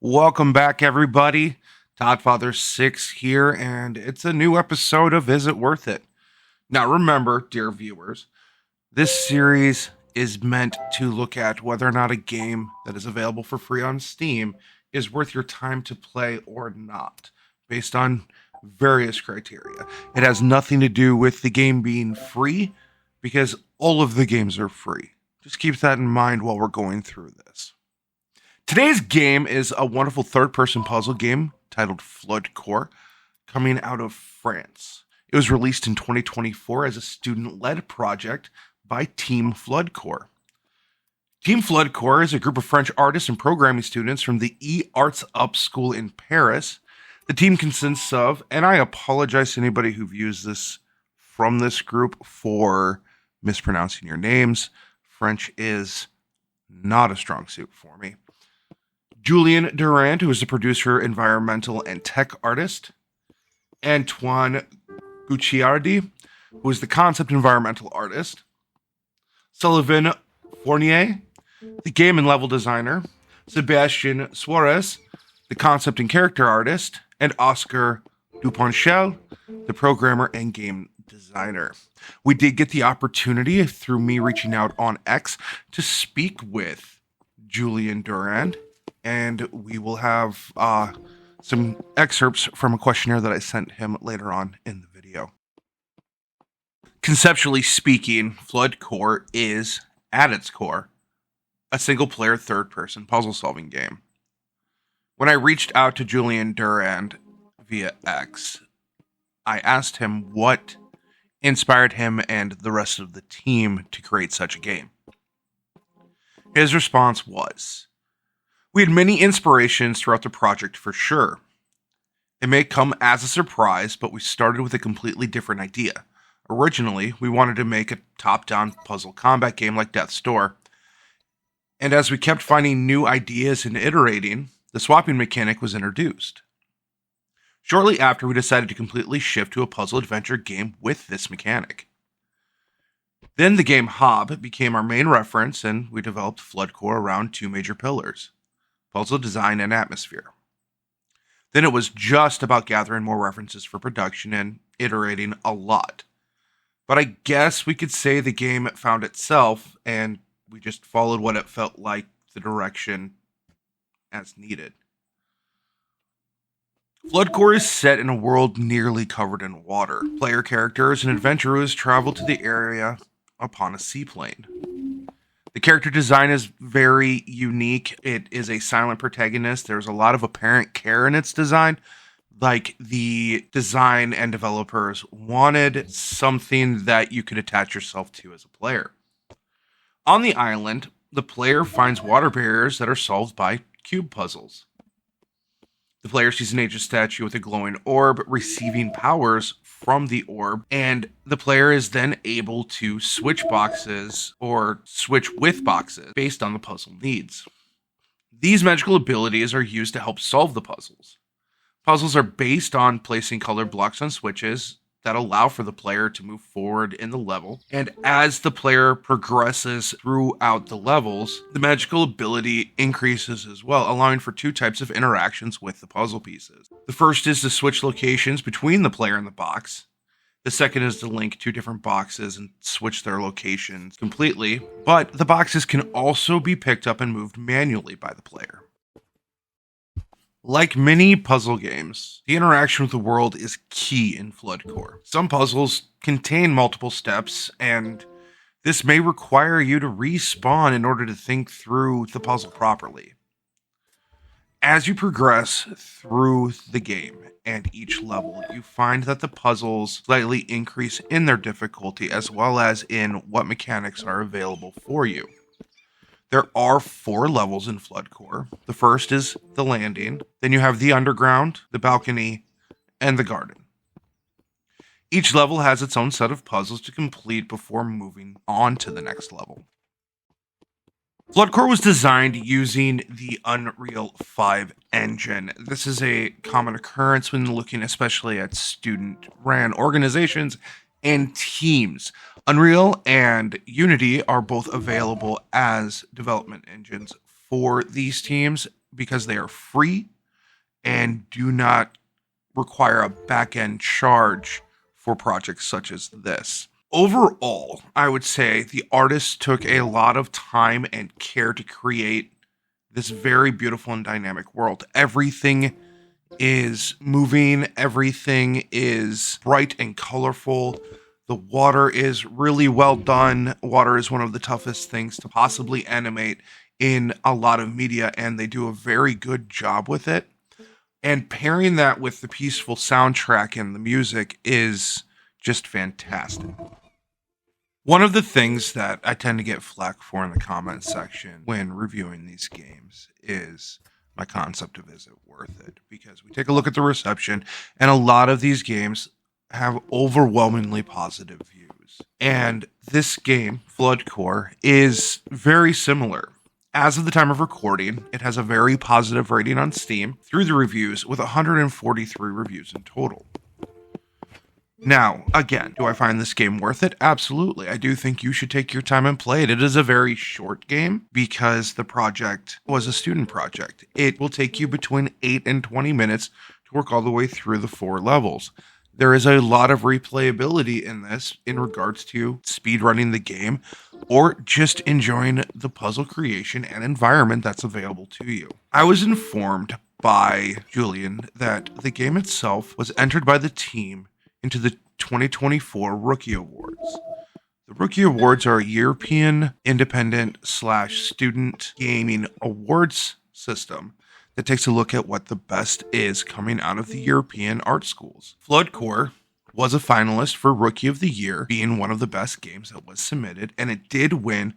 Welcome back, everybody. Toddfather6 here, and it's a new episode of Is It Worth It? Now, remember, dear viewers, this series is meant to look at whether or not a game that is available for free on Steam is worth your time to play or not, based on various criteria. It has nothing to do with the game being free, because all of the games are free. Just keep that in mind while we're going through this. Today's game is a wonderful third-person puzzle game titled Floodcore, coming out of France. It was released in 2024 as a student-led project by Team Floodcore. Team Floodcore is a group of French artists and programming students from the E-Arts Up School in Paris. The team consists of, and I apologize to anybody who views this from this group for mispronouncing your names. French is not a strong suit for me. Julien Durand, who is the producer, environmental, and tech artist. Antoine Gucciardi, who is the concept environmental artist. Sullivan Fournier, the game and level designer. Sebastian Suarez, the concept and character artist. And Oscar Duponchel, the programmer and game designer. We did get the opportunity, through me reaching out on X, to speak with Julien Durand. And we will have some excerpts from a questionnaire that I sent him later on in the video. Conceptually speaking, Floodcore is, at its core, a single-player third-person puzzle-solving game. When I reached out to Julien Durand via X, I asked him what inspired him and the rest of the team to create such a game. His response was, "We had many inspirations throughout the project for sure. It may come as a surprise, but we started with a completely different idea. Originally, we wanted to make a top-down puzzle combat game like Death's Door. And as we kept finding new ideas and iterating, the swapping mechanic was introduced. Shortly after, we decided to completely shift to a puzzle adventure game with this mechanic. Then the game Hob became our main reference, and we developed Floodcore around two major pillars: puzzle design and atmosphere. Then it was just about gathering more references for production and iterating a lot. But I guess we could say the game found itself, and we just followed what it felt like the direction as needed. Floodcore is set in a world nearly covered in water. Player characters and adventurers travel to the area upon a seaplane. The character design is very unique. It is a silent protagonist. There's a lot of apparent care in its design. Like, the design and developers wanted something that you could attach yourself to as a player. On the island, the player finds water barriers that are solved by cube puzzles. The player sees an ancient statue with a glowing orb, receiving powers from the orb, and the player is then able to switch boxes or switch with boxes based on the puzzle needs. These magical abilities are used to help solve the puzzles. Puzzles are based on placing colored blocks on switches that allow for the player to move forward in the level, and as the player progresses throughout the levels, the magical ability increases as well, allowing for two types of interactions with the puzzle pieces. The first is to switch locations between the player and the box. The second is to link two different boxes and switch their locations completely, but the boxes can also be picked up and moved manually by the player. Like many puzzle games, the interaction with the world is key in Floodcore. Some puzzles contain multiple steps, and this may require you to respawn in order to think through the puzzle properly. As you progress through the game and each level, you find that the puzzles slightly increase in their difficulty as well as in what mechanics are available for you. There are 4 levels in Floodcore. The first is the landing, then you have the underground, the balcony, and the garden. Each level has its own set of puzzles to complete before moving on to the next level. Floodcore was designed using the Unreal 5 engine. This is a common occurrence when looking especially at student-ran organizations and teams. Unreal and Unity are both available as development engines for these teams, because they are free and do not require a back-end charge for projects such as this. Overall, I would say the artists took a lot of time and care to create this very beautiful and dynamic world. Everything is moving, everything is bright and colorful. The water is really well done. Water is one of the toughest things to possibly animate in a lot of media, and they do a very good job with it. And pairing that with the peaceful soundtrack and the music is just fantastic. One of the things that I tend to get flack for in the comments section when reviewing these games is my concept of is it worth it? Because we take a look at the reception, and a lot of these games have overwhelmingly positive views. And this game, Floodcore, is very similar. As of the time of recording, it has a very positive rating on Steam through the reviews, with 143 reviews in total. Now, again, do I find this game worth it? Absolutely. I do think you should take your time and play it. It is a very short game because the project was a student project. It will take you between 8 and 20 minutes to work all the way through the 4 levels. There is a lot of replayability in this in regards to speedrunning the game or just enjoying the puzzle creation and environment that's available to you. I was informed by Julian that the game itself was entered by the team into the 2024 Rookie Awards. The Rookie Awards are a European independent/student gaming awards system that takes a look at what the best is coming out of the European art schools. Floodcore was a finalist for Rookie of the Year, being one of the best games that was submitted, and it did win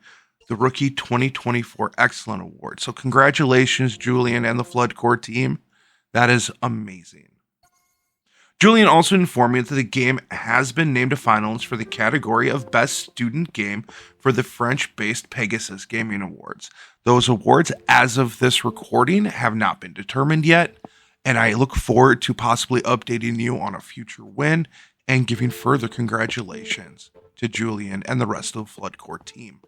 the Rookie 2024 Excellent Award. So congratulations, Julian and the Floodcore team. That is amazing. Julian also informed me that the game has been named a finalist for the category of Best Student Game for the French-based Pegasus Gaming Awards. Those awards, as of this recording, have not been determined yet, and I look forward to possibly updating you on a future win and giving further congratulations to Julian and the rest of the Floodcore team.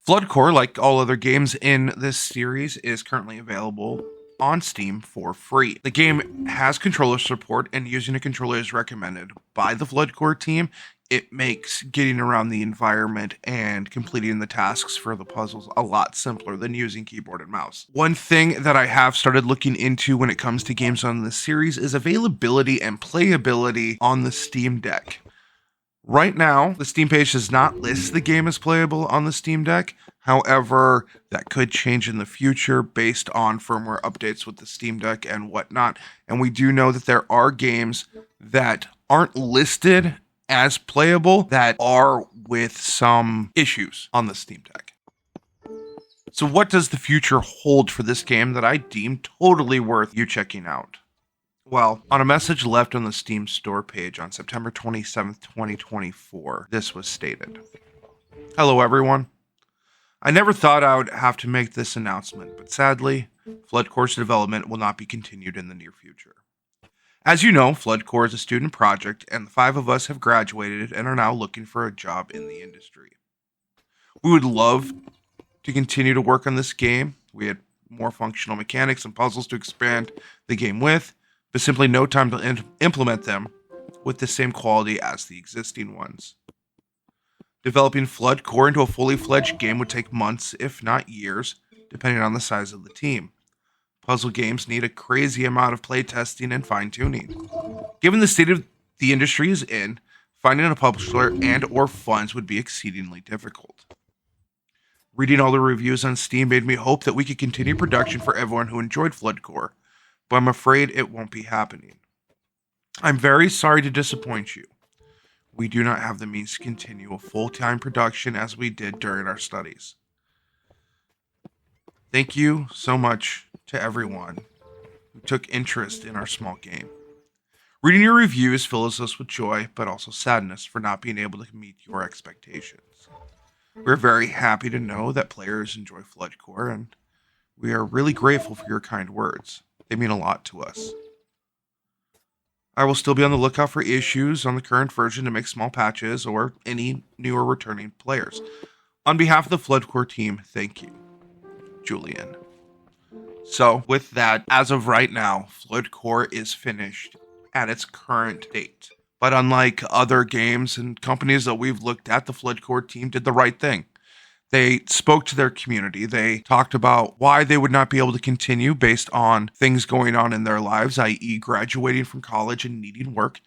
Floodcore, like all other games in this series, is currently available on Steam for free. The game has controller support, and using a controller is recommended by the Floodcore team. It makes getting around the environment and completing the tasks for the puzzles a lot simpler than using keyboard and mouse. One thing that I have started looking into when it comes to games on this series is availability and playability on the Steam Deck. Right now, the Steam page does not list the game as playable on the Steam Deck. However, that could change in the future based on firmware updates with the Steam Deck and whatnot. And we do know that there are games that aren't listed as playable that are with some issues on the Steam Deck. So what does the future hold for this game that I deem totally worth you checking out? Well, on a message left on the Steam store page on September 27th, 2024, this was stated. Hello, everyone. I never thought I would have to make this announcement, but sadly, Floodcore's development will not be continued in the near future. As you know, Floodcore is a student project, and the 5 of us have graduated and are now looking for a job in the industry. We would love to continue to work on this game. We had more functional mechanics and puzzles to expand the game with, but simply no time to implement them with the same quality as the existing ones. Developing Floodcore into a fully fledged game would take months, if not years, depending on the size of the team. Puzzle games need a crazy amount of playtesting and fine-tuning. Given the state of the industry is in, finding a publisher and or funds would be exceedingly difficult. Reading all the reviews on Steam made me hope that we could continue production for everyone who enjoyed Floodcore, but I'm afraid it won't be happening. I'm very sorry to disappoint you. We do not have the means to continue a full-time production as we did during our studies. Thank you so much to everyone who took interest in our small game. Reading your reviews fills us with joy, but also sadness for not being able to meet your expectations. We're very happy to know that players enjoy Floodcore, and we are really grateful for your kind words. They mean a lot to us. I will still be on the lookout for issues on the current version to make small patches or any new or returning players. On behalf of the Floodcore team, thank you. Julian. So with that, as of right now, Floodcore is finished at its current date. But unlike other games and companies that we've looked at, the Floodcore team did the right thing. They spoke to their community. They talked about why they would not be able to continue based on things going on in their lives, i.e., graduating from college and needing work,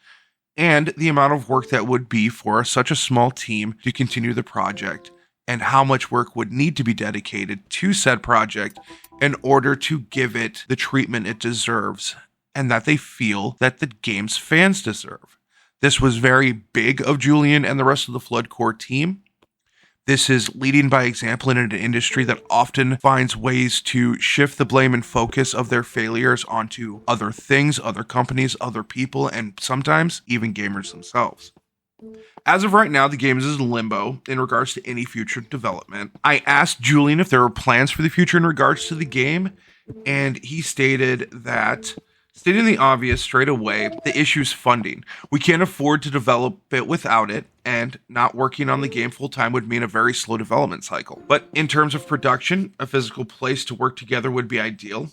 and the amount of work that would be for such a small team to continue the project, and how much work would need to be dedicated to said project in order to give it the treatment it deserves, and that they feel that the game's fans deserve. This was very big of Julian and the rest of the Floodcore team. This is leading by example in an industry that often finds ways to shift the blame and focus of their failures onto other things, other companies, other people, and sometimes even gamers themselves. As of right now, the game is in limbo in regards to any future development. I asked Julian if there were plans for the future in regards to the game, and he stated that, stating the obvious straight away, the issue is funding. We can't afford to develop it without it, and not working on the game full time would mean a very slow development cycle. But in terms of production, a physical place to work together would be ideal.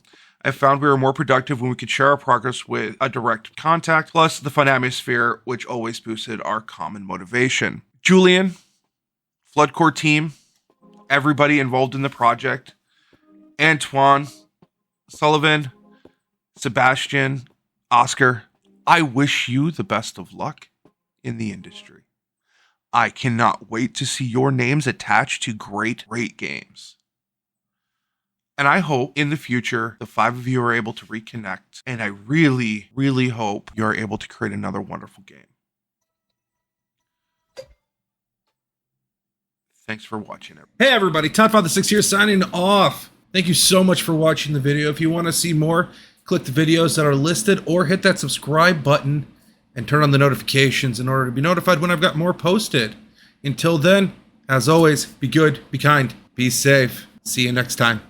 I found we were more productive when we could share our progress with a direct contact, plus the fun atmosphere, which always boosted our common motivation. Julian, Floodcore team, everybody involved in the project, Antoine, Sullivan, Sebastian, Oscar, I wish you the best of luck in the industry. I cannot wait to see your names attached to great games. And I hope in the future, the five of you are able to reconnect. And I really, really hope you're able to create another wonderful game. Thanks for watching it. Hey everybody, ToddFather6 here signing off. Thank you so much for watching the video. If you want to see more, click the videos that are listed or hit that subscribe button and turn on the notifications in order to be notified when I've got more posted. Until then, as always, be good, be kind, be safe. See you next time.